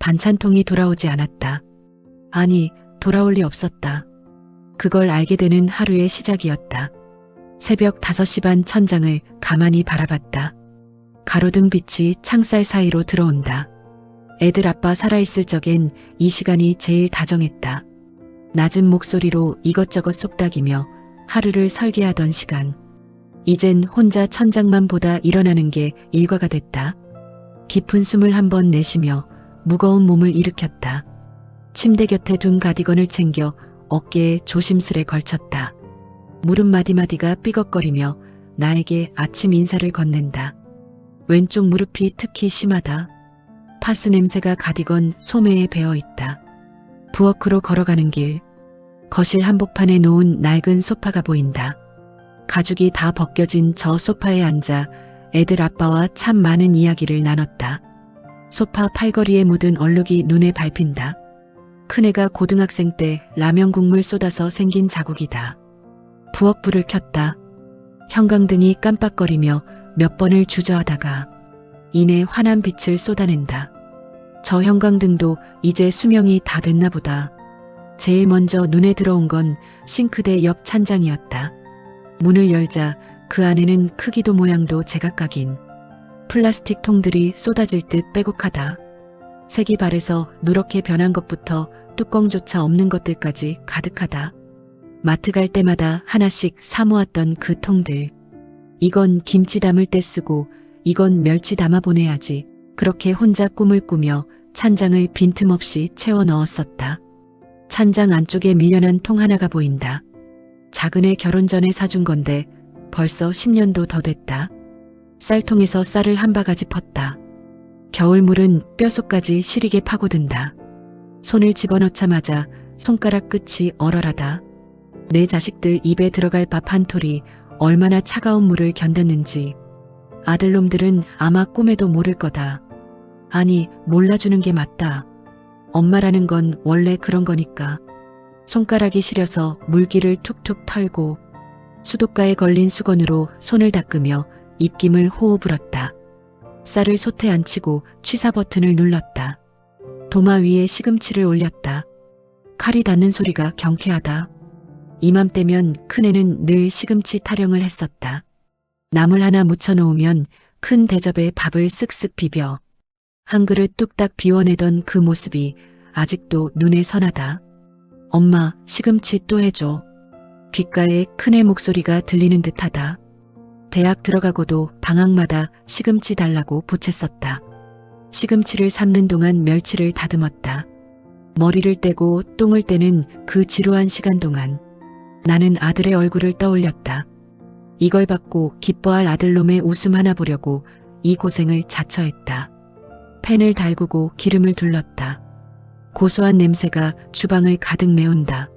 반찬통이 돌아오지 않았다. 아니, 돌아올 리 없었다. 그걸 알게 되는 하루의 시작이었다. 새벽 5시 반 천장을 가만히 바라봤다. 가로등 빛이 창살 사이로 들어온다. 애들 아빠 살아있을 적엔 이 시간이 제일 다정했다. 낮은 목소리로 이것저것 쏙닥이며 하루를 설계하던 시간. 이젠 혼자 천장만 보다 일어나는 게 일과가 됐다. 깊은 숨을 한 번 내쉬며 무거운 몸을 일으켰다. 침대 곁에 둔 가디건을 챙겨 어깨에 조심스레 걸쳤다. 무릎 마디마디가 삐걱거리며 나에게 아침 인사를 건넨다. 왼쪽 무릎이 특히 심하다. 파스 냄새가 가디건 소매에 배어있다. 부엌으로 걸어가는 길. 거실 한복판에 놓은 낡은 소파가 보인다. 가죽이 다 벗겨진 저 소파에 앉아 애들 아빠와 참 많은 이야기를 나눴다. 소파 팔걸이에 묻은 얼룩이 눈에 밟힌다. 큰애가 고등학생 때 라면 국물 쏟아서 생긴 자국이다. 부엌 불을 켰다. 형광등이 깜빡거리며 몇 번을 주저하다가 이내 환한 빛을 쏟아낸다. 저 형광등도 이제 수명이 다 됐나 보다. 제일 먼저 눈에 들어온 건 싱크대 옆 찬장이었다. 문을 열자 그 안에는 크기도 모양도 제각각인 플라스틱 통들이 쏟아질 듯 빼곡하다. 색이 바래서 누렇게 변한 것부터 뚜껑조차 없는 것들까지 가득하다. 마트 갈 때마다 하나씩 사 모았던 그 통들. 이건 김치 담을 때 쓰고 이건 멸치 담아 보내야지. 그렇게 혼자 꿈을 꾸며 찬장을 빈틈없이 채워 넣었었다. 찬장 안쪽에 밀려난 통 하나가 보인다. 작은 애 결혼 전에 사준 건데 벌써 10년도 더 됐다. 쌀통에서 쌀을 한 바가지 펐다. 겨울물은 뼛속까지 시리게 파고든다. 손을 집어넣자마자 손가락 끝이 얼얼하다. 내 자식들 입에 들어갈 밥 한 톨이 얼마나 차가운 물을 견뎠는지 아들놈들은 아마 꿈에도 모를 거다. 아니, 몰라주는 게 맞다. 엄마라는 건 원래 그런 거니까. 손가락이 시려서 물기를 툭툭 털고 수도가에 걸린 수건으로 손을 닦으며 입김을 호호 불었다. 쌀을 솥에 앉히고 취사 버튼을 눌렀다. 도마 위에 시금치를 올렸다. 칼이 닿는 소리가 경쾌하다. 이맘때면 큰애는 늘 시금치 타령을 했었다. 나물 하나 묻혀놓으면 큰 대접에 밥을 쓱쓱 비벼 한 그릇 뚝딱 비워내던 그 모습이 아직도 눈에 선하다. 엄마, 시금치 또 해줘. 귓가에 큰애 목소리가 들리는 듯하다. 대학 들어가고도 방학마다 시금치 달라고 보챘었다. 시금치를 삶는 동안 멸치를 다듬었다. 머리를 떼고 똥을 떼는 그 지루한 시간 동안 나는 아들의 얼굴을 떠올렸다. 이걸 받고 기뻐할 아들놈의 웃음 하나 보려고 이 고생을 자처했다. 팬을 달구고 기름을 둘렀다. 고소한 냄새가 주방을 가득 메운다.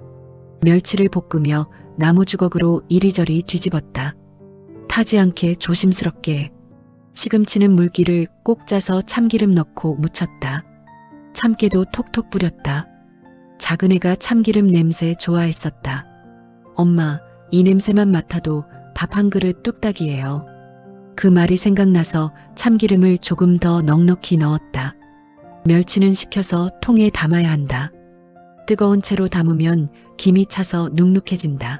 멸치를 볶으며 나무 주걱으로 이리저리 뒤집었다. 타지 않게 조심스럽게. 시금치는 물기를 꼭 짜서 참기름 넣고 무쳤다. 참깨도 톡톡 뿌렸다. 작은 애가 참기름 냄새 좋아했었다. 엄마, 이 냄새만 맡아도 밥 한 그릇 뚝딱이에요. 그 말이 생각나서 참기름을 조금 더 넉넉히 넣었다. 멸치는 식혀서 통에 담아야 한다. 뜨거운 채로 담으면 김이 차서 눅눅해진다.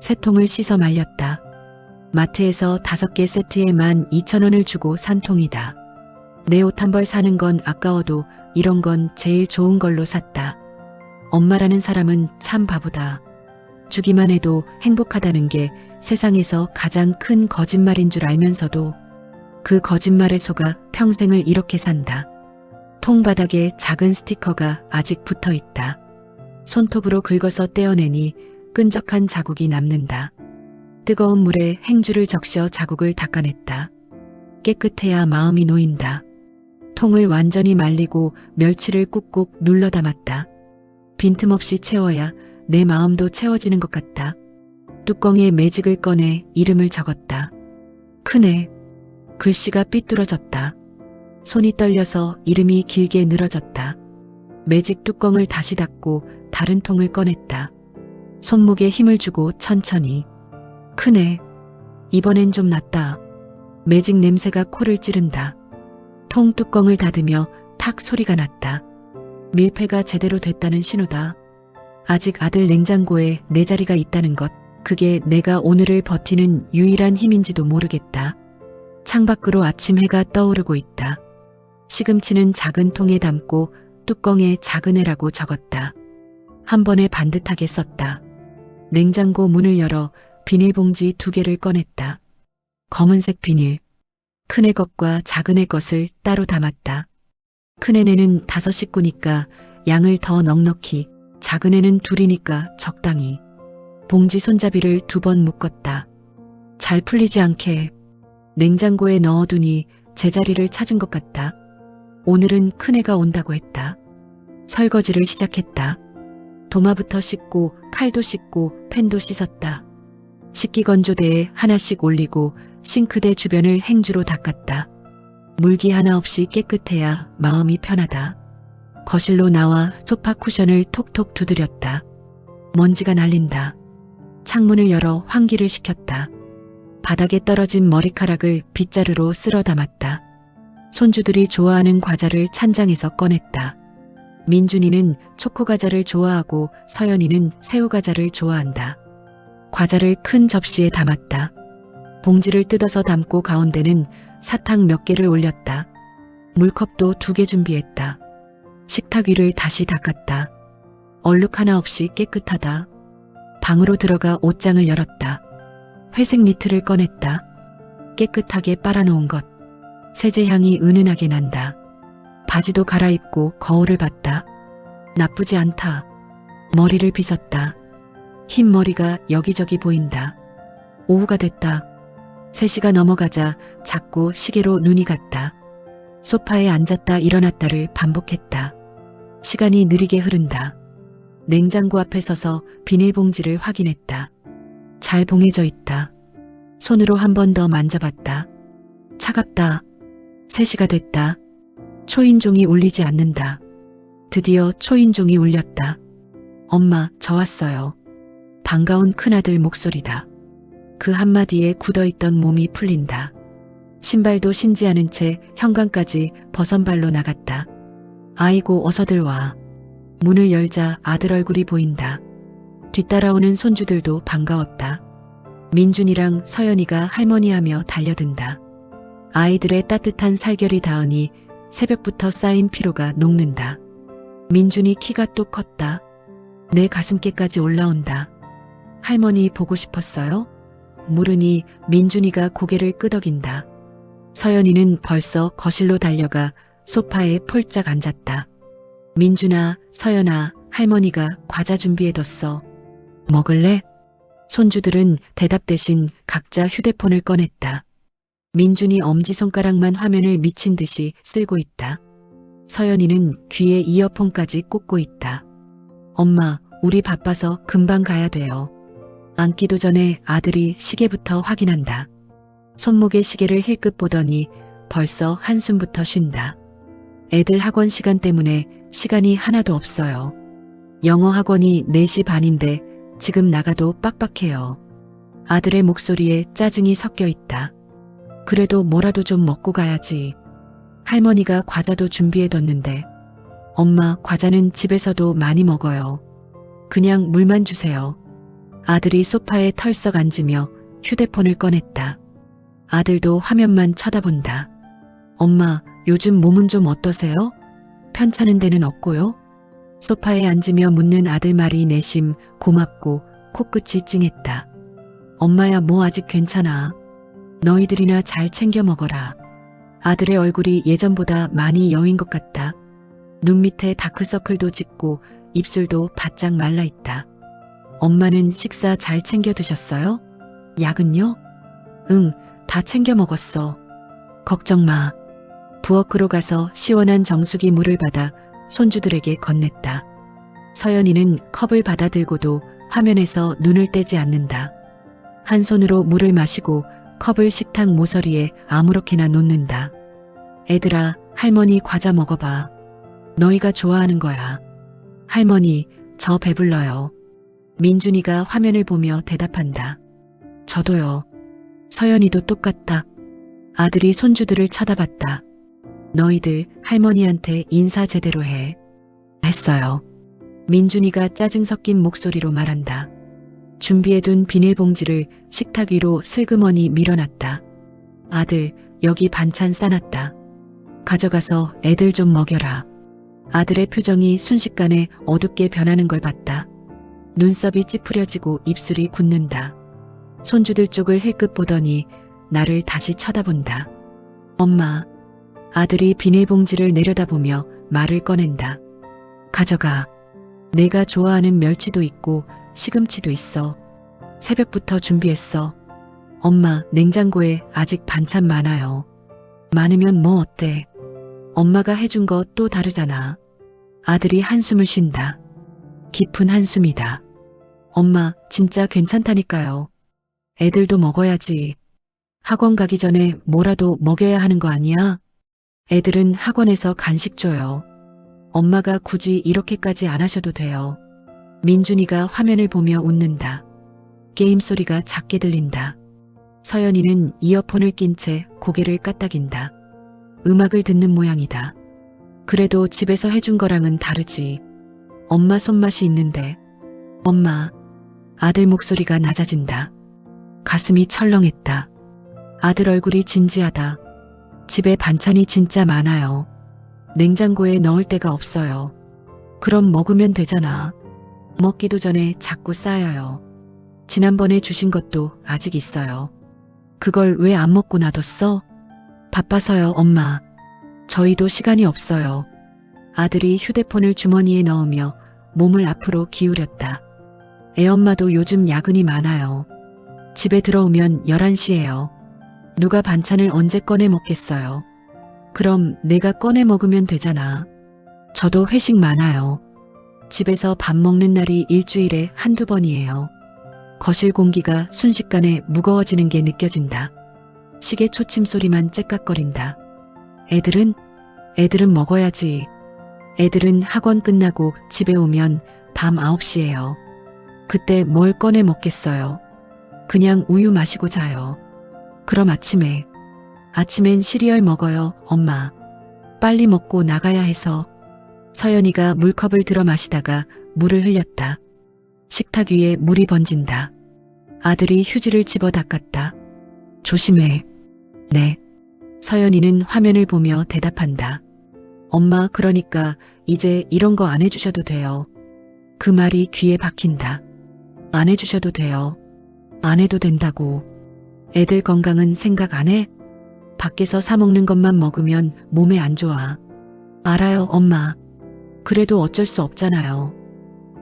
새 통을 씻어 말렸다. 마트에서 5개 세트에 12,000원을 주고 산 통이다. 내 옷 한 벌 사는 건 아까워도 이런 건 제일 좋은 걸로 샀다. 엄마라는 사람은 참 바보다. 주기만 해도 행복하다는 게 세상에서 가장 큰 거짓말인 줄 알면서도 그 거짓말에 속아 평생을 이렇게 산다. 통 바닥에 작은 스티커가 아직 붙어 있다. 손톱으로 긁어서 떼어내니 끈적한 자국이 남는다. 뜨거운 물에 행주를 적셔 자국을 닦아냈다. 깨끗해야 마음이 놓인다. 통을 완전히 말리고 멸치를 꾹꾹 눌러 담았다. 빈틈없이 채워야 내 마음도 채워지는 것 같다. 뚜껑에 매직을 꺼내 이름을 적었다. 큰애. 글씨가 삐뚤어졌다. 손이 떨려서 이름이 길게 늘어졌다. 매직 뚜껑을 다시 닫고 다른 통을 꺼냈다. 손목에 힘을 주고 천천히. 큰애. 이번엔 좀 낫다. 매직 냄새가 코를 찌른다. 통 뚜껑을 닫으며 탁 소리가 났다. 밀폐가 제대로 됐다는 신호다. 아직 아들 냉장고에 내 자리가 있다는 것, 그게 내가 오늘을 버티는 유일한 힘인지도 모르겠다. 창밖으로 아침 해가 떠오르고 있다. 시금치는 작은 통에 담고 뚜껑에 작은 애라고 적었다. 한 번에 반듯하게 썼다. 냉장고 문을 열어 비닐봉지 2개를 꺼냈다. 검은색 비닐. 큰애 것과 작은 애 것을 따로 담았다. 큰애는 5 식구니까 양을 더 넉넉히, 작은 애는 2이니까 적당히. 봉지 손잡이를 2번 묶었다. 잘 풀리지 않게 냉장고에 넣어두니 제자리를 찾은 것 같다. 오늘은 큰애가 온다고 했다. 설거지를 시작했다. 도마부터 씻고 칼도 씻고 팬도 씻었다. 식기건조대에 하나씩 올리고 싱크대 주변을 행주로 닦았다. 물기 하나 없이 깨끗해야 마음이 편하다. 거실로 나와 소파 쿠션을 톡톡 두드렸다. 먼지가 날린다. 창문을 열어 환기를 시켰다. 바닥에 떨어진 머리카락을 빗자루로 쓸어 담았다. 손주들이 좋아하는 과자를 찬장에서 꺼냈다. 민준이는 초코과자를 좋아하고 서연이는 새우과자를 좋아한다. 과자를 큰 접시에 담았다. 봉지를 뜯어서 담고 가운데는 사탕 몇 개를 올렸다. 물컵도 2개 준비했다. 식탁 위를 다시 닦았다. 얼룩 하나 없이 깨끗하다. 방으로 들어가 옷장을 열었다. 회색 니트를 꺼냈다. 깨끗하게 빨아놓은 것. 세제 향이 은은하게 난다. 바지도 갈아입고 거울을 봤다. 나쁘지 않다. 머리를 빗었다. 흰 머리가 여기저기 보인다. 오후가 됐다. 3시가 넘어가자 자꾸 시계로 눈이 갔다. 소파에 앉았다 일어났다를 반복했다. 시간이 느리게 흐른다. 냉장고 앞에 서서 비닐봉지를 확인했다. 잘 봉해져 있다. 손으로 한 번 더 만져봤다. 차갑다. 3시가 됐다. 초인종이 울리지 않는다. 드디어 초인종이 울렸다. 엄마, 저 왔어요. 반가운 큰아들 목소리다. 그 한마디에 굳어있던 몸이 풀린다. 신발도 신지 않은 채 현관까지 버선발로 나갔다. 아이고, 어서들 와. 문을 열자 아들 얼굴이 보인다. 뒤따라오는 손주들도 반가웠다. 민준이랑 서연이가 할머니하며 달려든다. 아이들의 따뜻한 살결이 닿으니 새벽부터 쌓인 피로가 녹는다. 민준이 키가 또 컸다. 내 가슴께까지 올라온다. 할머니 보고 싶었어요? 물으니 민준이가 고개를 끄덕인다. 서연이는 벌써 거실로 달려가 소파에 폴짝 앉았다. 민준아, 서연아, 할머니가 과자 준비해뒀어. 먹을래? 손주들은 대답 대신 각자 휴대폰을 꺼냈다. 민준이 엄지손가락만 화면을 미친 듯이 쓸고 있다. 서연이는 귀에 이어폰까지 꽂고 있다. 엄마, 우리 바빠서 금방 가야 돼요. 앉기도 전에 아들이 시계부터 확인한다. 손목에 시계를 힐끗 보더니 벌써 한숨부터 쉰다. 애들 학원 시간 때문에 시간이 하나도 없어요. 영어 학원이 4시 반인데 지금 나가도 빡빡해요. 아들의 목소리에 짜증이 섞여 있다. 그래도 뭐라도 좀 먹고 가야지. 할머니가 과자도 준비해뒀는데. 엄마, 과자는 집에서도 많이 먹어요. 그냥 물만 주세요. 아들이 소파에 털썩 앉으며 휴대폰을 꺼냈다. 아들도 화면만 쳐다본다. 엄마, 요즘 몸은 좀 어떠세요? 편찮은 데는 없고요? 소파에 앉으며 묻는 아들 말이 내심 고맙고 코끝이 찡했다. 엄마야, 뭐 아직 괜찮아. 너희들이나 잘 챙겨 먹어라. 아들의 얼굴이 예전보다 많이 여윈 것 같다. 눈 밑에 다크서클도 짙고 입술도 바짝 말라있다. 엄마는 식사 잘 챙겨 드셨어요? 약은요? 응, 다 챙겨 먹었어. 걱정 마. 부엌으로 가서 시원한 정수기 물을 받아 손주들에게 건넸다. 서연이는 컵을 받아들고도 화면에서 눈을 떼지 않는다. 한 손으로 물을 마시고 컵을 식탁 모서리에 아무렇게나 놓는다. 애들아, 할머니 과자 먹어봐. 너희가 좋아하는 거야. 할머니, 저 배불러요. 민준이가 화면을 보며 대답한다. 저도요. 서연이도 똑같다. 아들이 손주들을 쳐다봤다. 너희들 할머니한테 인사 제대로 해. 했어요. 민준이가 짜증 섞인 목소리로 말한다. 준비해둔 비닐봉지를 식탁 위로 슬그머니 밀어놨다. 아들, 여기 반찬 싸놨다. 가져가서 애들 좀 먹여라. 아들의 표정이 순식간에 어둡게 변하는 걸 봤다. 눈썹이 찌푸려지고 입술이 굳는다. 손주들 쪽을 힐끗 보더니 나를 다시 쳐다본다. 엄마. 아들이 비닐봉지를 내려다보며 말을 꺼낸다. 가져가. 내가 좋아하는 멸치도 있고 시금치도 있어. 새벽부터 준비했어. 엄마, 냉장고에 아직 반찬 많아요. 많으면 뭐 어때? 엄마가 해준 거 또 다르잖아. 아들이 한숨을 쉰다. 깊은 한숨이다. 엄마, 진짜 괜찮다니까요. 애들도 먹어야지. 학원 가기 전에 뭐라도 먹여야 하는 거 아니야? 애들은 학원에서 간식 줘요. 엄마가 굳이 이렇게까지 안 하셔도 돼요. 민준이가 화면을 보며 웃는다. 게임 소리가 작게 들린다. 서연이는 이어폰을 낀 채 고개를 까딱인다. 음악을 듣는 모양이다. 그래도 집에서 해준 거랑은 다르지. 엄마 손맛이 있는데. 엄마. 아들 목소리가 낮아진다. 가슴이 철렁했다. 아들 얼굴이 진지하다. 집에 반찬이 진짜 많아요. 냉장고에 넣을 데가 없어요. 그럼 먹으면 되잖아. 먹기도 전에 자꾸 쌓여요. 지난번에 주신 것도 아직 있어요. 그걸 왜 안 먹고 놔뒀어? 바빠서요, 엄마. 저희도 시간이 없어요. 아들이 휴대폰을 주머니에 넣으며 몸을 앞으로 기울였다. 애엄마도 요즘 야근이 많아요. 집에 들어오면 11시예요. 누가 반찬을 언제 꺼내 먹겠어요. 그럼 내가 꺼내 먹으면 되잖아. 저도 회식 많아요. 집에서 밥 먹는 날이 일주일에 한두 번이에요. 거실 공기가 순식간에 무거워지는 게 느껴진다. 시계 초침 소리만 째깍거린다. 애들은 먹어야지. 애들은 학원 끝나고 집에 오면 밤 9시예요. 그때 뭘 꺼내 먹겠어요. 그냥 우유 마시고 자요. 그럼 아침엔 시리얼 먹어요, 엄마. 빨리 먹고 나가야 해서. 서연이가 물컵을 들어 마시다가 물을 흘렸다. 식탁 위에 물이 번진다. 아들이 휴지를 집어 닦았다. 조심해. 네. 서연이는 화면을 보며 대답한다. 엄마, 그러니까 이제 이런 거 안 해주셔도 돼요. 그 말이 귀에 박힌다. 안 해주셔도 돼요. 안 해도 된다고. 애들 건강은 생각 안 해? 밖에서 사 먹는 것만 먹으면 몸에 안 좋아. 알아요, 엄마. 그래도 어쩔 수 없잖아요.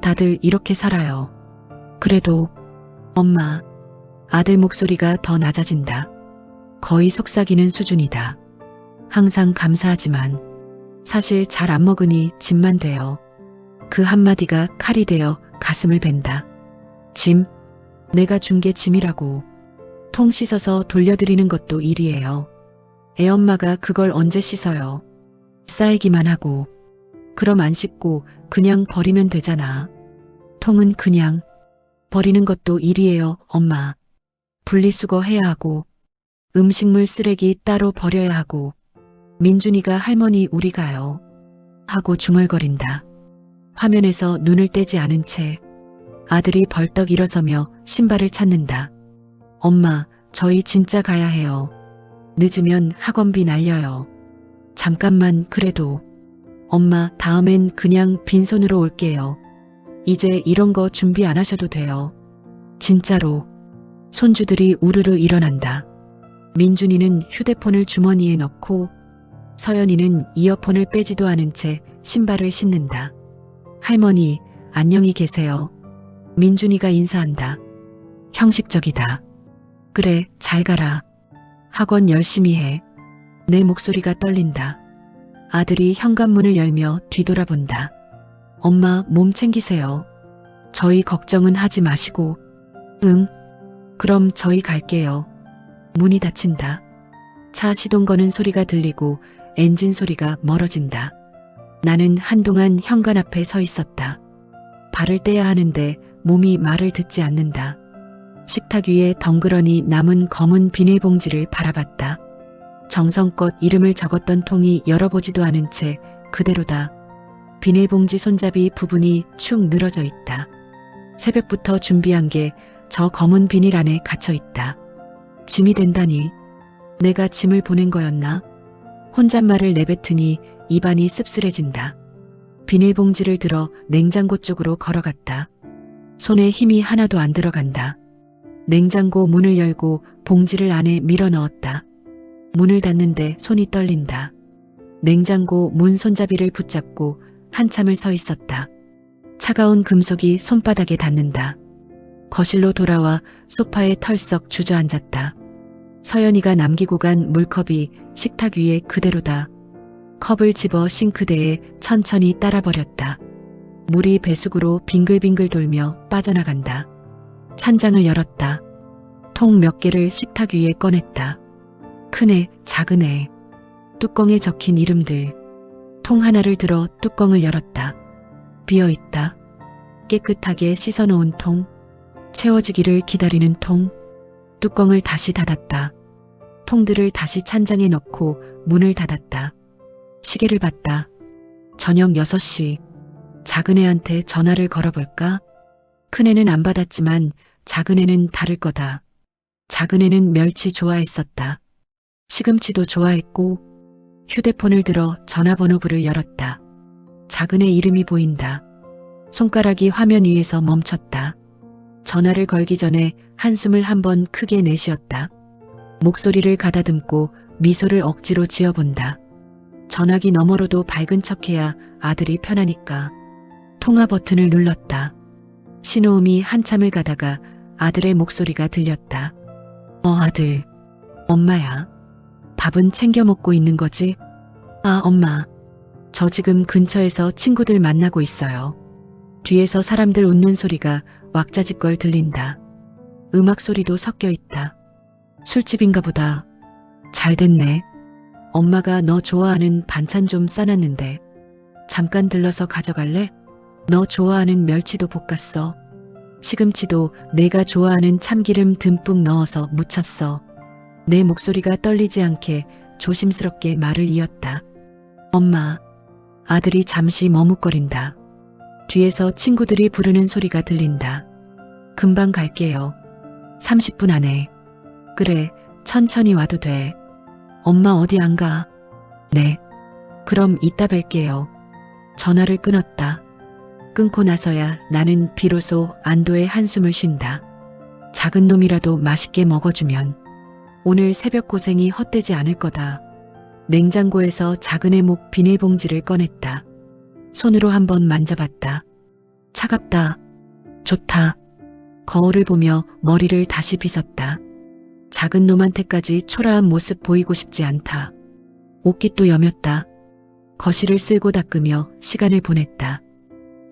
다들 이렇게 살아요. 그래도 엄마. 아들 목소리가 더 낮아진다. 거의 속삭이는 수준이다. 항상 감사하지만 사실 잘 안 먹으니 짐만 돼요. 그 한마디가 칼이 되어 가슴을 벤다. 짐? 내가 준 게 짐이라고. 통 씻어서 돌려드리는 것도 일이에요. 애엄마가 그걸 언제 씻어요. 쌓이기만 하고. 그럼 안 씻고 그냥 버리면 되잖아. 통은 그냥. 버리는 것도 일이에요, 엄마. 분리수거 해야 하고. 음식물 쓰레기 따로 버려야 하고. 민준이가 할머니 우리 가요. 하고 중얼거린다. 화면에서 눈을 떼지 않은 채 아들이 벌떡 일어서며 신발을 찾는다. 엄마, 저희 진짜 가야 해요. 늦으면 학원비 날려요. 잠깐만, 그래도. 엄마, 다음엔 그냥 빈손으로 올게요. 이제 이런 거 준비 안 하셔도 돼요. 진짜로. 손주들이 우르르 일어난다. 민준이는 휴대폰을 주머니에 넣고 서연이는 이어폰을 빼지도 않은 채 신발을 신는다. 할머니, 안녕히 계세요. 민준이가 인사한다. 형식적이다. 그래, 잘 가라. 학원 열심히 해. 내 목소리가 떨린다. 아들이 현관문을 열며 뒤돌아본다. 엄마, 몸 챙기세요. 저희 걱정은 하지 마시고. 응. 그럼 저희 갈게요. 문이 닫힌다. 차 시동 거는 소리가 들리고 엔진 소리가 멀어진다. 나는 한동안 현관 앞에 서 있었다. 발을 떼야 하는데 몸이 말을 듣지 않는다. 식탁 위에 덩그러니 남은 검은 비닐봉지를 바라봤다. 정성껏 이름을 적었던 통이 열어보지도 않은 채 그대로다. 비닐봉지 손잡이 부분이 축 늘어져 있다. 새벽부터 준비한 게 저 검은 비닐 안에 갇혀 있다. 짐이 된다니. 내가 짐을 보낸 거였나? 혼잣말을 내뱉으니 입안이 씁쓸해진다. 비닐봉지를 들어 냉장고 쪽으로 걸어갔다. 손에 힘이 하나도 안 들어간다. 냉장고 문을 열고 봉지를 안에 밀어 넣었다. 문을 닫는데 손이 떨린다. 냉장고 문 손잡이를 붙잡고 한참을 서 있었다. 차가운 금속이 손바닥에 닿는다. 거실로 돌아와 소파에 털썩 주저앉았다. 서연이가 남기고 간 물컵이 식탁 위에 그대로다. 컵을 집어 싱크대에 천천히 따라버렸다. 물이 배수구로 빙글빙글 돌며 빠져나간다. 찬장을 열었다. 통 몇 개를 식탁 위에 꺼냈다. 큰애, 작은애. 뚜껑에 적힌 이름들. 통 하나를 들어 뚜껑을 열었다. 비어있다. 깨끗하게 씻어놓은 통. 채워지기를 기다리는 통. 뚜껑을 다시 닫았다. 통들을 다시 찬장에 넣고 문을 닫았다. 시계를 봤다. 저녁 6시. 작은애한테 전화를 걸어볼까? 큰애는 안 받았지만 작은애는 다를 거다. 작은애는 멸치 좋아했었다. 시금치도 좋아했고. 휴대폰을 들어 전화번호부를 열었다. 작은애 이름이 보인다. 손가락이 화면 위에서 멈췄다. 전화를 걸기 전에 한숨을 한번 크게 내쉬었다. 목소리를 가다듬고 미소를 억지로 지어본다. 전화기 너머로도 밝은 척해야 아들이 편하니까. 통화 버튼을 눌렀다. 신호음이 한참을 가다가 아들의 목소리가 들렸다. 아들. 엄마야. 밥은 챙겨 먹고 있는 거지? 아, 엄마. 저 지금 근처에서 친구들 만나고 있어요. 뒤에서 사람들 웃는 소리가 왁자지껄 들린다. 음악 소리도 섞여 있다. 술집인가 보다. 잘 됐네. 엄마가 너 좋아하는 반찬 좀 싸놨는데 잠깐 들러서 가져갈래? 너 좋아하는 멸치도 볶았어. 시금치도 내가 좋아하는 참기름 듬뿍 넣어서 무쳤어. 내 목소리가 떨리지 않게 조심스럽게 말을 이었다. 엄마. 아들이 잠시 머뭇거린다. 뒤에서 친구들이 부르는 소리가 들린다. 금방 갈게요. 30분 안에. 그래, 천천히 와도 돼. 엄마 어디 안 가? 네. 그럼 이따 뵐게요. 전화를 끊었다. 끊고 나서야 나는 비로소 안도의 한숨을 쉰다. 작은 놈이라도 맛있게 먹어주면 오늘 새벽 고생이 헛되지 않을 거다. 냉장고에서 작은애 목 비닐봉지를 꺼냈다. 손으로 한번 만져봤다. 차갑다. 좋다. 거울을 보며 머리를 다시 빗었다. 작은 놈한테까지 초라한 모습 보이고 싶지 않다. 옷깃도 여몄다. 거실을 쓸고 닦으며 시간을 보냈다.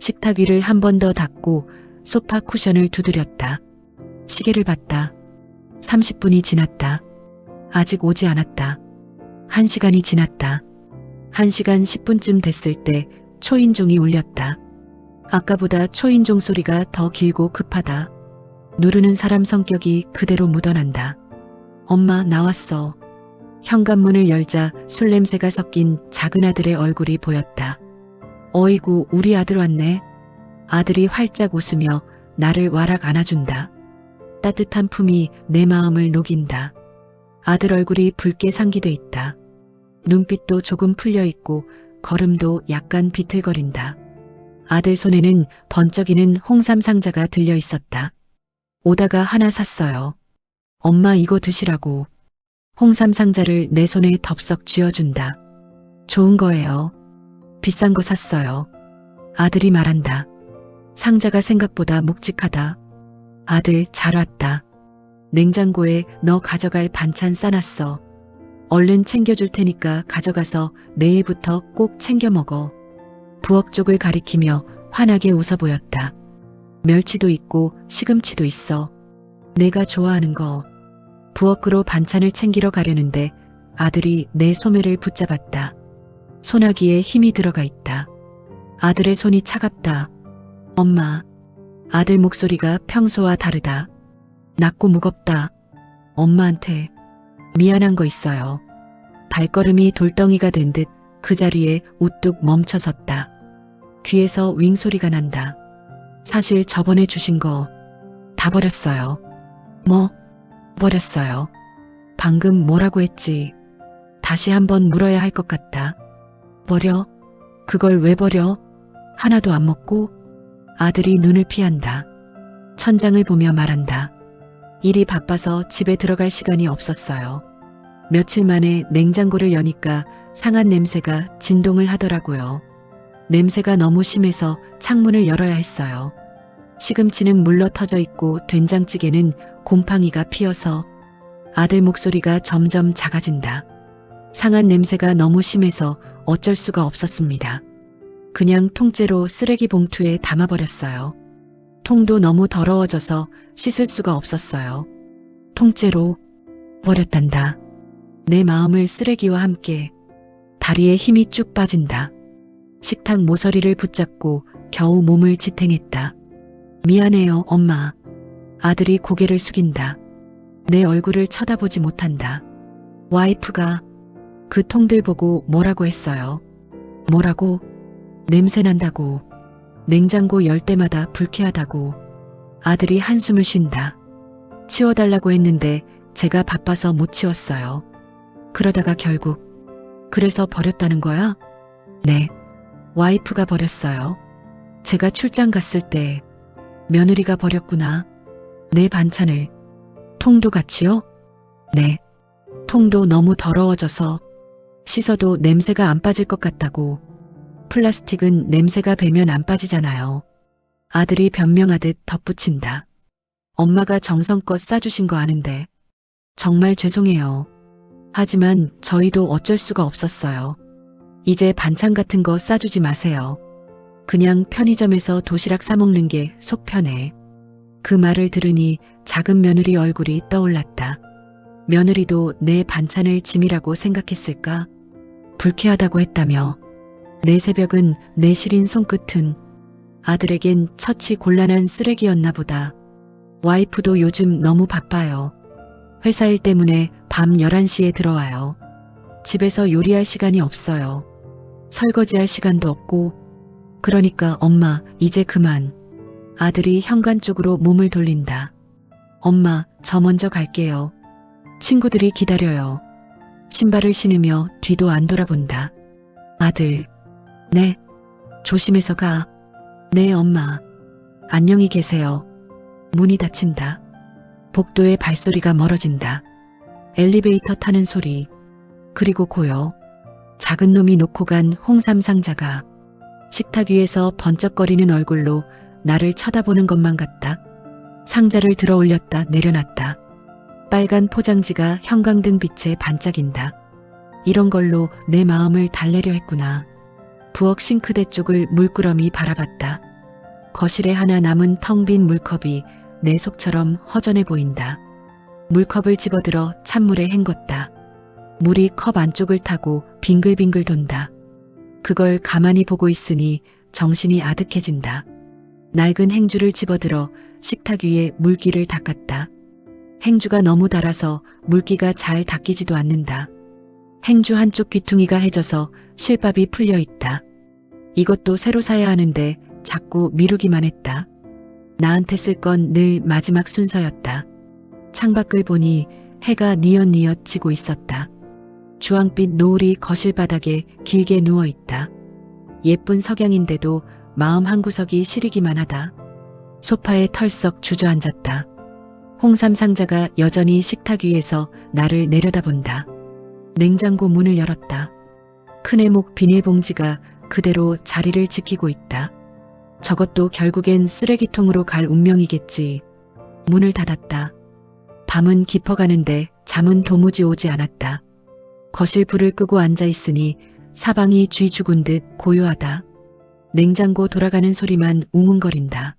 식탁 위를 한 번 더 닦고 소파 쿠션을 두드렸다. 시계를 봤다. 30분이 지났다. 아직 오지 않았다. 1시간이 지났다. 1시간 10분쯤 됐을 때 초인종이 울렸다. 아까보다 초인종 소리가 더 길고 급하다. 누르는 사람 성격이 그대로 묻어난다. 엄마 나왔어. 현관문을 열자 술 냄새가 섞인 작은 아들의 얼굴이 보였다. 어이구 우리 아들 왔네. 아들이 활짝 웃으며 나를 와락 안아준다. 따뜻한 품이 내 마음을 녹인다. 아들 얼굴이 붉게 상기돼 있다. 눈빛도 조금 풀려 있고 걸음도 약간 비틀거린다. 아들 손에는 번쩍이는 홍삼 상자가 들려 있었다. 오다가 하나 샀어요. 엄마 이거 드시라고. 홍삼 상자를 내 손에 덥석 쥐어준다. 좋은 거예요. 비싼 거 샀어요. 아들이 말한다. 상자가 생각보다 묵직하다. 아들 잘 왔다. 냉장고에 너 가져갈 반찬 싸놨어. 얼른 챙겨줄 테니까 가져가서 내일부터 꼭 챙겨 먹어. 부엌 쪽을 가리키며 환하게 웃어 보였다. 멸치도 있고 시금치도 있어. 내가 좋아하는 거. 부엌으로 반찬을 챙기러 가려는데 아들이 내 소매를 붙잡았다. 소나기에 힘이 들어가 있다. 아들의 손이 차갑다. 엄마. 아들 목소리가 평소와 다르다. 낮고 무겁다. 엄마한테 미안한 거 있어요. 발걸음이 돌덩이가 된 듯 그 자리에 우뚝 멈춰섰다. 귀에서 윙 소리가 난다. 사실 저번에 주신 거 다 버렸어요. 뭐? 버렸어요. 방금 뭐라고 했지? 다시 한번 물어야 할 것 같다. 버려? 그걸 왜 버려? 하나도 안 먹고? 아들이 눈을 피한다. 천장을 보며 말한다. 일이 바빠서 집에 들어갈 시간이 없었어요. 며칠 만에 냉장고를 여니까 상한 냄새가 진동을 하더라고요. 냄새가 너무 심해서 창문을 열어야 했어요. 시금치는 물러 터져 있고 된장찌개는 곰팡이가 피어서 아들 목소리가 점점 작아진다. 상한 냄새가 너무 심해서 어쩔 수가 없었습니다. 그냥 통째로 쓰레기 봉투에 담아버렸어요. 통도 너무 더러워져서 씻을 수가 없었어요. 통째로 버렸단다. 내 마음을 쓰레기와 함께. 다리에 힘이 쭉 빠진다. 식탁 모서리를 붙잡고 겨우 몸을 지탱했다. 미안해요, 엄마. 아들이 고개를 숙인다. 내 얼굴을 쳐다보지 못한다. 와이프가 그 통들 보고 뭐라고 했어요. 뭐라고? 냄새 난다고. 냉장고 열 때마다 불쾌하다고. 아들이 한숨을 쉰다. 치워달라고 했는데 제가 바빠서 못 치웠어요. 그러다가 결국 그래서 버렸다는 거야? 네. 와이프가 버렸어요. 제가 출장 갔을 때 며느리가 버렸구나. 내 반찬을. 통도 같이요? 네. 통도 너무 더러워져서 씻어도 냄새가 안 빠질 것 같다고. 플라스틱은 냄새가 배면 안 빠지잖아요. 아들이 변명하듯 덧붙인다. 엄마가 정성껏 싸주신 거 아는데 정말 죄송해요. 하지만 저희도 어쩔 수가 없었어요. 이제 반찬 같은 거 싸주지 마세요. 그냥 편의점에서 도시락 사 먹는 게 속 편해. 그 말을 들으니 작은 며느리 얼굴이 떠올랐다. 며느리도 내 반찬을 짐이라고 생각했을까? 불쾌하다고 했다며. 내 새벽은 내 시린 손끝은 아들에겐 처치 곤란한 쓰레기였나 보다. 와이프도 요즘 너무 바빠요. 회사 일 때문에 밤 11시에 들어와요. 집에서 요리할 시간이 없어요. 설거지할 시간도 없고. 그러니까 엄마, 이제 그만. 아들이 현관 쪽으로 몸을 돌린다. 엄마, 저 먼저 갈게요. 친구들이 기다려요. 신발을 신으며 뒤도 안 돌아본다. 아들. 네. 조심해서 가. 네, 엄마. 안녕히 계세요. 문이 닫힌다. 복도의 발소리가 멀어진다. 엘리베이터 타는 소리. 그리고 고요. 작은 놈이 놓고 간 홍삼 상자가 식탁 위에서 번쩍거리는 얼굴로 나를 쳐다보는 것만 같다. 상자를 들어 올렸다 내려놨다. 빨간 포장지가 형광등 빛에 반짝인다. 이런 걸로 내 마음을 달래려 했구나. 부엌 싱크대 쪽을 물끄러미 바라봤다. 거실에 하나 남은 텅 빈 물컵이 내 속처럼 허전해 보인다. 물컵을 집어들어 찬물에 헹궜다. 물이 컵 안쪽을 타고 빙글빙글 돈다. 그걸 가만히 보고 있으니 정신이 아득해진다. 낡은 행주를 집어들어 식탁 위에 물기를 닦았다. 행주가 너무 달아서 물기가 잘 닦이지도 않는다. 행주 한쪽 귀퉁이가 해져서 실밥이 풀려 있다. 이것도 새로 사야 하는데 자꾸 미루기만 했다. 나한테 쓸 건 늘 마지막 순서였다. 창밖을 보니 해가 뉘엿뉘엿 지고 있었다. 주황빛 노을이 거실 바닥에 길게 누워있다. 예쁜 석양인데도 마음 한구석이 시리기만 하다. 소파에 털썩 주저앉았다. 홍삼 상자가 여전히 식탁 위에서 나를 내려다본다. 냉장고 문을 열었다. 큰 해목 비닐봉지가 그대로 자리를 지키고 있다. 저것도 결국엔 쓰레기통으로 갈 운명이겠지. 문을 닫았다. 밤은 깊어가는데 잠은 도무지 오지 않았다. 거실 불을 끄고 앉아있으니 사방이 쥐 죽은 듯 고요하다. 냉장고 돌아가는 소리만 웅웅거린다.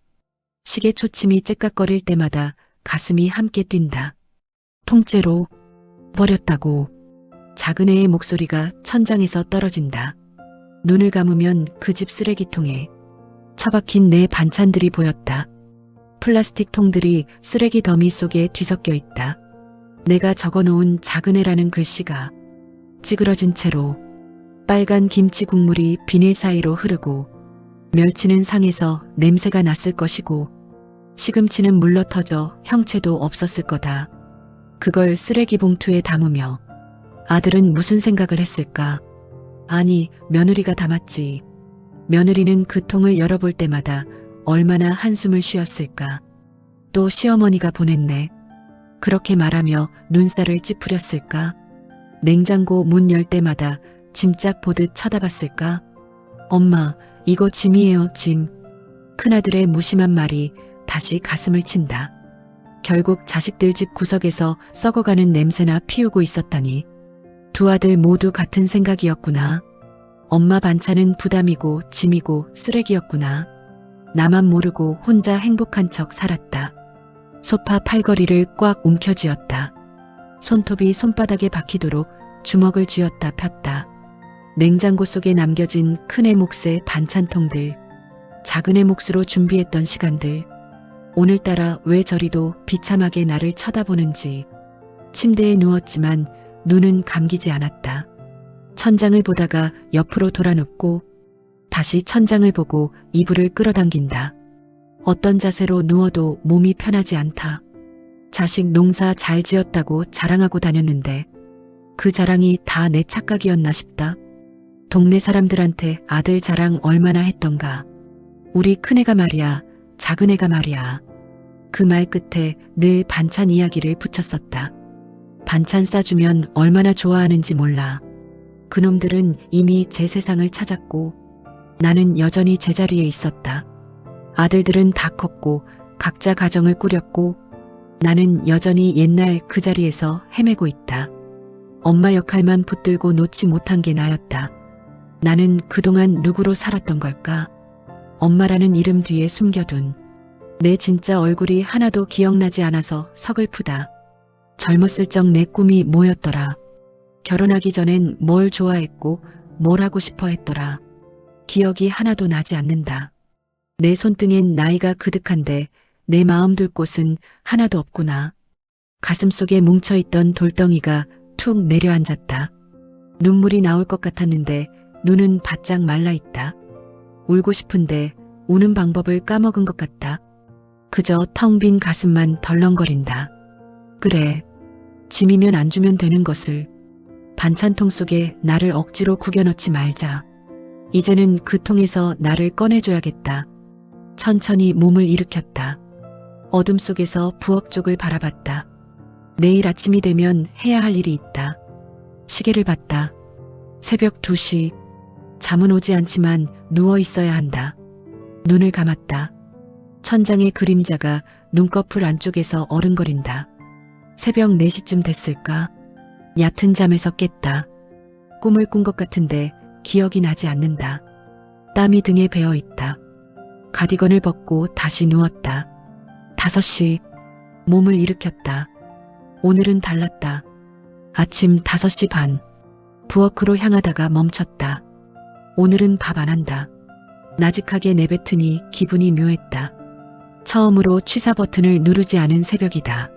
시계 초침이 째깍거릴 때마다 가슴이 함께 뛴다. 통째로 버렸다고. 작은 애의 목소리가 천장에서 떨어진다. 눈을 감으면 그 집 쓰레기통에 처박힌 내 반찬들이 보였다. 플라스틱 통들이 쓰레기 더미 속에 뒤섞여 있다. 내가 적어놓은 작은 애라는 글씨가 찌그러진 채로 빨간 김치 국물이 비닐 사이로 흐르고 멸치는 상해서 냄새가 났을 것이고 시금치는 물러터져 형체도 없었을 거다. 그걸 쓰레기 봉투에 담으며 아들은 무슨 생각을 했을까? 아니, 며느리가 담았지. 며느리는 그 통을 열어볼 때마다 얼마나 한숨을 쉬었을까. 또 시어머니가 보냈네. 그렇게 말하며 눈살을 찌푸렸을까? 냉장고 문 열 때마다 짐짝 보듯 쳐다봤을까? 엄마, 이거 짐이에요, 짐. 큰아들의 무심한 말이 다시 가슴을 친다. 결국 자식들 집 구석에서 썩어가는 냄새나 피우고 있었다니. 두 아들 모두 같은 생각이었구나. 엄마 반찬은 부담이고 짐이고 쓰레기였구나. 나만 모르고 혼자 행복한 척 살았다. 소파 팔걸이를 꽉 움켜쥐었다. 손톱이 손바닥에 박히도록 주먹을 쥐었다 폈다. 냉장고 속에 남겨진 큰애 몫의 반찬통들, 작은애 몫으로 준비했던 시간들, 오늘따라 왜 저리도 비참하게 나를 쳐다보는지. 침대에 누웠지만 눈은 감기지 않았다. 천장을 보다가 옆으로 돌아 눕고 다시 천장을 보고 이불을 끌어당긴다. 어떤 자세로 누워도 몸이 편하지 않다. 자식 농사 잘 지었다고 자랑하고 다녔는데 그 자랑이 다 내 착각이었나 싶다. 동네 사람들한테 아들 자랑 얼마나 했던가. 우리 큰애가 말이야, 작은애가 말이야. 그 말 끝에 늘 반찬 이야기를 붙였었다. 반찬 싸주면 얼마나 좋아하는지 몰라. 그놈들은 이미 제 세상을 찾았고 나는 여전히 제자리에 있었다. 아들들은 다 컸고 각자 가정을 꾸렸고 나는 여전히 옛날 그 자리에서 헤매고 있다. 엄마 역할만 붙들고 놓지 못한 게 나였다. 나는 그동안 누구로 살았던 걸까? 엄마라는 이름 뒤에 숨겨둔 내 진짜 얼굴이 하나도 기억나지 않아서 서글프다. 젊었을 적 내 꿈이 뭐였더라. 결혼하기 전엔 뭘 좋아했고 뭘 하고 싶어 했더라. 기억이 하나도 나지 않는다. 내 손등엔 나이가 그득한데 내 마음 둘 곳은 하나도 없구나. 가슴속에 뭉쳐있던 돌덩이가 툭 내려앉았다. 눈물이 나올 것 같았는데 눈은 바짝 말라있다. 울고 싶은데 우는 방법을 까먹은 것 같다. 그저 텅 빈 가슴만 덜렁거린다. 그래, 짐이면 안 주면 되는 것을. 반찬통 속에 나를 억지로 구겨넣지 말자. 이제는 그 통에서 나를 꺼내줘야겠다. 천천히 몸을 일으켰다. 어둠 속에서 부엌 쪽을 바라봤다. 내일 아침이 되면 해야 할 일이 있다. 시계를 봤다. 새벽 2시. 잠은 오지 않지만 누워 있어야 한다. 눈을 감았다. 천장의 그림자가 눈꺼풀 안쪽에서 어른거린다. 새벽 4시쯤 됐을까? 얕은 잠에서 깼다. 꿈을 꾼 것 같은데 기억이 나지 않는다. 땀이 등에 배어 있다. 가디건을 벗고 다시 누웠다. 5시. 몸을 일으켰다. 오늘은 달랐다. 아침 5시 반. 부엌으로 향하다가 멈췄다. 오늘은 밥 안 한다. 나직하게 내뱉으니 기분이 묘했다. 처음으로 취사 버튼을 누르지 않은 새벽이다.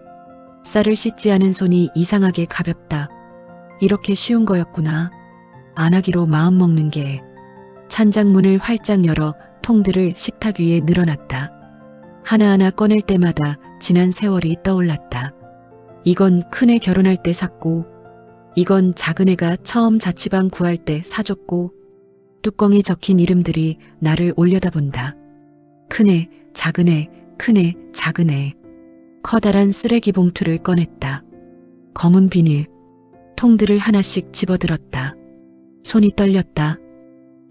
쌀을 씻지 않은 손이 이상하게 가볍다. 이렇게 쉬운 거였구나. 안 하기로 마음먹는 게. 찬장문을 활짝 열어 통들을 식탁 위에 늘어놨다. 하나하나 꺼낼 때마다 지난 세월이 떠올랐다. 이건 큰애 결혼할 때 샀고, 이건 작은애가 처음 자취방 구할 때 사줬고, 뚜껑에 적힌 이름들이 나를 올려다본다. 큰애, 작은애, 큰애, 작은애. 커다란 쓰레기 봉투를 꺼냈다. 검은 비닐, 통들을 하나씩 집어들었다. 손이 떨렸다.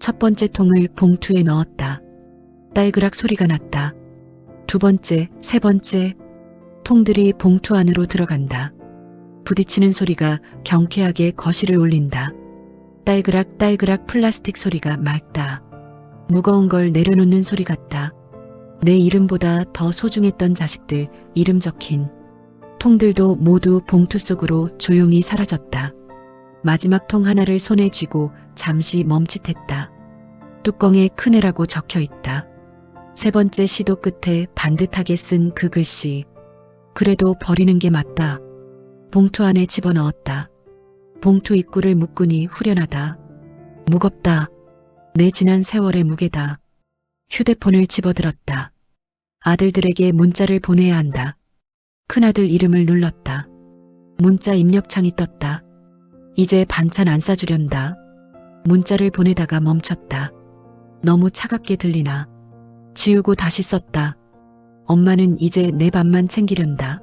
첫 번째 통을 봉투에 넣었다. 딸그락 소리가 났다. 두 번째, 세 번째, 통들이 봉투 안으로 들어간다. 부딪히는 소리가 경쾌하게 거실을 울린다. 딸그락 딸그락 플라스틱 소리가 맑다. 무거운 걸 내려놓는 소리 같다. 내 이름보다 더 소중했던 자식들 이름 적힌 통들도 모두 봉투 속으로 조용히 사라졌다. 마지막 통 하나를 손에 쥐고 잠시 멈칫했다. 뚜껑에 큰애라고 적혀 있다. 세 번째 시도 끝에 반듯하게 쓴 그 글씨. 그래도 버리는 게 맞다. 봉투 안에 집어넣었다. 봉투 입구를 묶으니 후련하다. 무겁다. 내 지난 세월의 무게다. 휴대폰을 집어들었다. 아들들에게 문자를 보내야 한다. 큰아들 이름을 눌렀다. 문자 입력창이 떴다. 이제 반찬 안 싸주련다. 문자를 보내다가 멈췄다. 너무 차갑게 들리나. 지우고 다시 썼다. 엄마는 이제 내 밥만 챙기련다.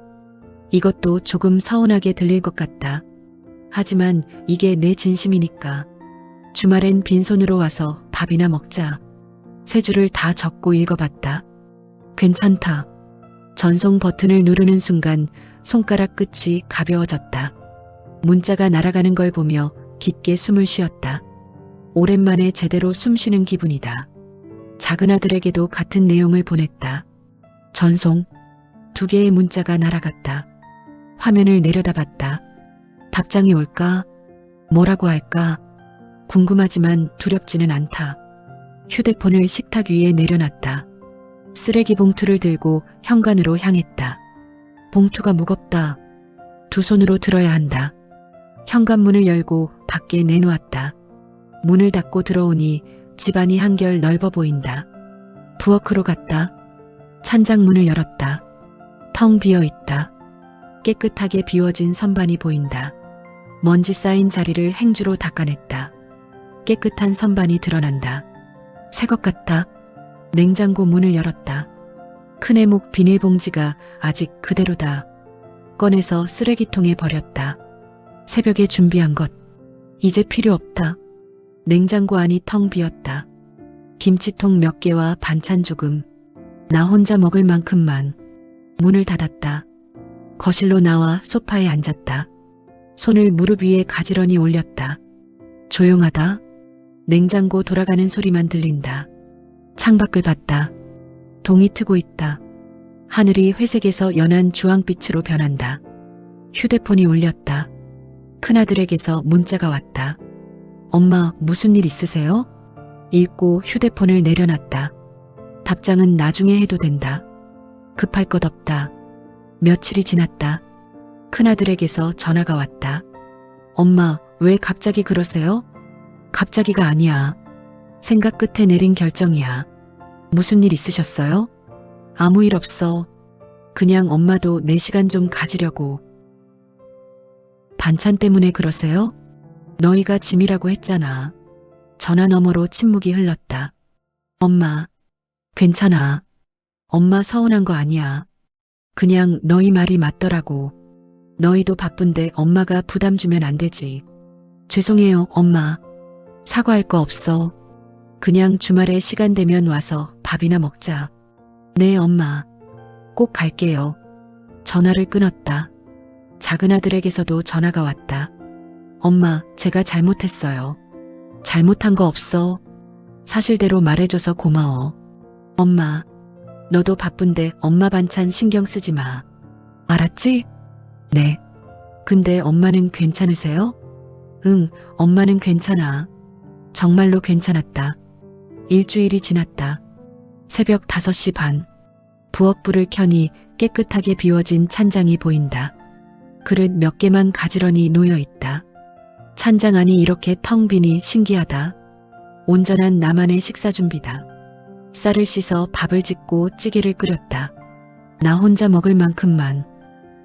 이것도 조금 서운하게 들릴 것 같다. 하지만 이게 내 진심이니까. 주말엔 빈손으로 와서 밥이나 먹자. 세 줄을 다 적고 읽어봤다. 괜찮다. 전송 버튼을 누르는 순간 손가락 끝이 가벼워졌다. 문자가 날아가는 걸 보며 깊게 숨을 쉬었다. 오랜만에 제대로 숨 쉬는 기분이다. 작은 아들에게도 같은 내용을 보냈다. 전송. 2개의 문자가 날아갔다. 화면을 내려다봤다. 답장이 올까? 뭐라고 할까? 궁금하지만 두렵지는 않다. 휴대폰을 식탁 위에 내려놨다. 쓰레기 봉투를 들고 현관으로 향했다. 봉투가 무겁다. 2 손으로 들어야 한다. 현관문을 열고 밖에 내놓았다. 문을 닫고 들어오니 집안이 한결 넓어 보인다. 부엌으로 갔다. 찬장문을 열었다. 텅 비어 있다. 깨끗하게 비워진 선반이 보인다. 먼지 쌓인 자리를 행주로 닦아냈다. 깨끗한 선반이 드러난다. 새 것 같다. 냉장고 문을 열었다. 큰 애목 비닐봉지가 아직 그대로다. 꺼내서 쓰레기통에 버렸다. 새벽에 준비한 것. 이제 필요 없다. 냉장고 안이 텅 비었다. 김치통 몇 개와 반찬 조금. 나 혼자 먹을 만큼만. 문을 닫았다. 거실로 나와 소파에 앉았다. 손을 무릎 위에 가지런히 올렸다. 조용하다. 냉장고 돌아가는 소리만 들린다. 창밖을 봤다. 동이 트고 있다. 하늘이 회색에서 연한 주황빛으로 변한다. 휴대폰이 울렸다. 큰아들에게서 문자가 왔다. 엄마, 무슨 일 있으세요? 읽고 휴대폰을 내려놨다. 답장은 나중에 해도 된다. 급할 것 없다. 며칠이 지났다. 큰아들에게서 전화가 왔다. 엄마, 왜 갑자기 그러세요? 갑자기가 아니야. 생각 끝에 내린 결정이야. 무슨 일 있으셨어요? 아무 일 없어. 그냥 엄마도 내 시간 좀 가지려고. 반찬 때문에 그러세요? 너희가 짐이라고 했잖아. 전화 너머로 침묵이 흘렀다. 엄마, 괜찮아. 엄마 서운한 거 아니야. 그냥 너희 말이 맞더라고. 너희도 바쁜데 엄마가 부담 주면 안 되지. 죄송해요, 엄마. 사과할 거 없어. 그냥 주말에 시간 되면 와서 밥이나 먹자. 네, 엄마. 꼭 갈게요. 전화를 끊었다. 작은 아들에게서도 전화가 왔다. 엄마, 제가 잘못했어요. 잘못한 거 없어. 사실대로 말해줘서 고마워. 엄마, 너도 바쁜데 엄마 반찬 신경 쓰지 마. 알았지? 네. 근데 엄마는 괜찮으세요? 응, 엄마는 괜찮아. 정말로 괜찮았다. 일주일이 지났다. 새벽 5시 반. 부엌불을 켜니 깨끗하게 비워진 찬장이 보인다. 그릇 몇 개만 가지런히 놓여 있다. 찬장 안이 이렇게 텅 비니 신기하다. 온전한 나만의 식사 준비다. 쌀을 씻어 밥을 짓고 찌개를 끓였다. 나 혼자 먹을 만큼만.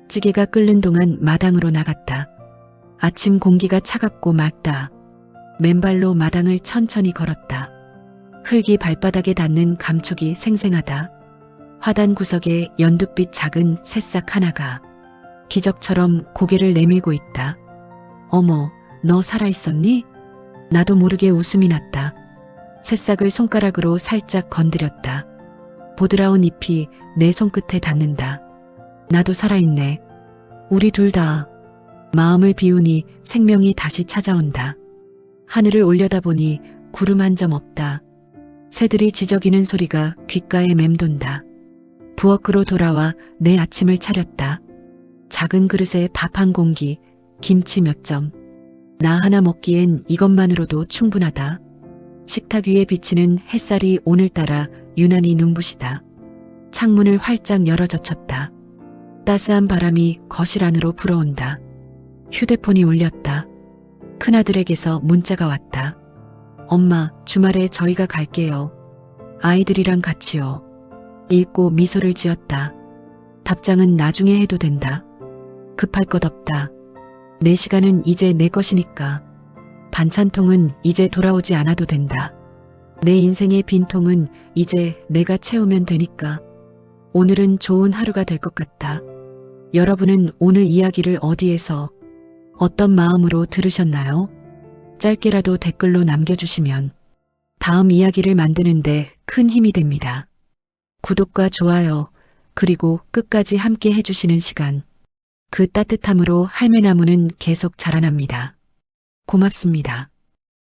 찌개가 끓는 동안 마당으로 나갔다. 아침 공기가 차갑고 맑다. 맨발로 마당을 천천히 걸었다. 흙이 발바닥에 닿는 감촉이 생생하다. 화단 구석에 연두빛 작은 새싹 하나가 기적처럼 고개를 내밀고 있다. 어머, 너 살아있었니? 나도 모르게 웃음이 났다. 새싹을 손가락으로 살짝 건드렸다. 보드라운 잎이 내 손끝에 닿는다. 나도 살아있네. 우리 둘 다. 마음을 비우니 생명이 다시 찾아온다. 하늘을 올려다보니 구름 한 점 없다. 새들이 지저귀는 소리가 귓가에 맴돈다. 부엌으로 돌아와 내 아침을 차렸다. 작은 그릇에 밥 한 공기, 김치 몇 점. 나 하나 먹기엔 이것만으로도 충분하다. 식탁 위에 비치는 햇살이 오늘따라 유난히 눈부시다. 창문을 활짝 열어젖혔다. 따스한 바람이 거실 안으로 불어온다. 휴대폰이 울렸다. 큰아들에게서 문자가 왔다. 엄마, 주말에 저희가 갈게요. 아이들이랑 같이요. 읽고 미소를 지었다. 답장은 나중에 해도 된다. 급할 것 없다. 내 시간은 이제 내 것이니까. 반찬통은 이제 돌아오지 않아도 된다. 내 인생의 빈통은 이제 내가 채우면 되니까. 오늘은 좋은 하루가 될 것 같다. 여러분은 오늘 이야기를 어디에서 어떤 마음으로 들으셨나요? 짧게라도 댓글로 남겨주시면 다음 이야기를 만드는데 큰 힘이 됩니다. 구독과 좋아요, 그리고 끝까지 함께 해주시는 시간. 그 따뜻함으로 할매나무는 계속 자라납니다. 고맙습니다.